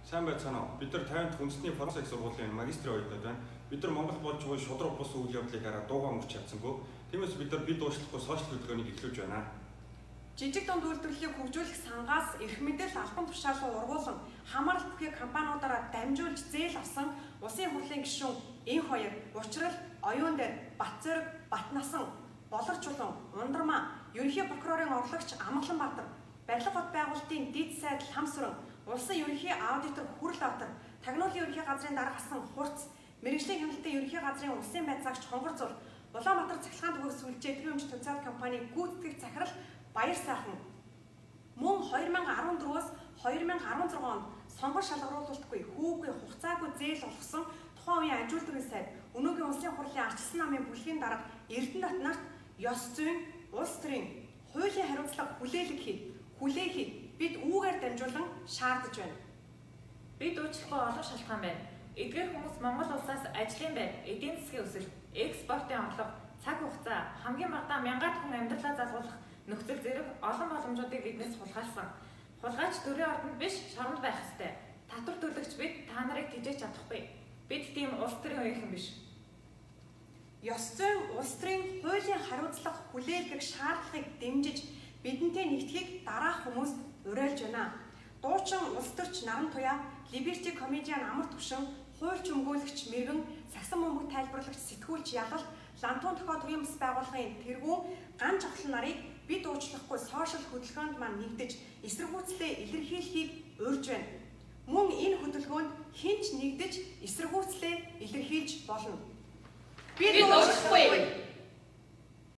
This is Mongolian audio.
Сайн байцгаана уу. Бид нар 50-нд хүнсний франц их сургуулийн магистрийн оюутнууд байна. Бид нар Монгол болж байгаа шудраг бус үйл явдлыг хараад дуугаа мөрч чадсангүй. Тиймээс бид нар бид уучлахгүй сошиал хөдөлгөөнийг эхлүүлж байна. Жижиг дунд үйлдвэрлэлийг хөгжүүлэх сангаас эрх мэдэл албан тушаалан ургуулсан хамаарал бүхий компаниудаараа дамжуулж зээл авсан улсын хурлын гишүүн энэ хоёр Учрал, Оюун дээр, Батзориг, Батнасан, Болорчулан, Ундрмаа, ерөнхий прокурорын орлогч Амгаланбаатар, барилга бот байгуулалтын дэд сайдл Хамсүрэн, улсын ерөнхий аудитор Хүрлбаатар, тагнуулын ерөнхий газрын дарга Хасан Хурц, мэргэжлийн хяналтын ерөнхий газрын улсын байцаагч Хонгорзур, Улаанбаатар цахилгаан төгөөс сүлжээ төвөмж тэнцэл компани гүйцэтгэх захирал Баяр сайхан мөн 2014-өөс 2016 онд сонгон шалгаруулалтгүй хүүгүй хугацаагүй зээл олгосон тухайн үеийн ажилтны сайд өнөөгийн улсын хурлын арчилсан намын бүлгийн дарга Эрдэнэт нарт ёс зүйн улс төрийн хуулийн хариуцлага хүлээхийг бид үүгээр дамжуулан шаардаж байна. Бид уучлахгүй олон шалтгаан байна. Эдгээр хүмүүс Монгол улсаас ажлын байр, эдийн засгийн өсөлт, экспортын орлого, цаг хугацаа, хамгийн багадаа мянгаад хүн амьдралаа залгуулах нөхцөл зэрэг олон боломжуудыг биднээс хулгайлсан. Хулгайч төрийн ордонд биш, шоронд байх ёстой. Татвар төлөгч бид та нарыг тэжээж чадахгүй. Бид тийм улс төрийн үеийнхэн биш. Ёс зүйн улс төрийн хуулийн хариуцлага хүлээлгэх шаардлагыг дэмжиж бидэнтэй нэгтгэхийг дараах хүмүүс уриалж байна. Дуучин улс төрч Наран Туяа, Либерти комедиан Амар Түвшин, хуульч өмгөөлөгч Мэргэн, Сагсан бөмбөг тайлбарлагч Сэтгүүлч Ялал, Лантун тохио төрийн бас байгууллагын тэргүүн Ган Жавхлан нарыг бид уучлахгүй сошиал хөдөлгөөнд маань нэгдэж эсэргүүцлээ илэрхийлэхийг урьж байна. Мөн энэ хөдөлгөөнд хинч нэгдэж эсэргүүцлээ илэрхийлж болно. Бид уучлахгүй.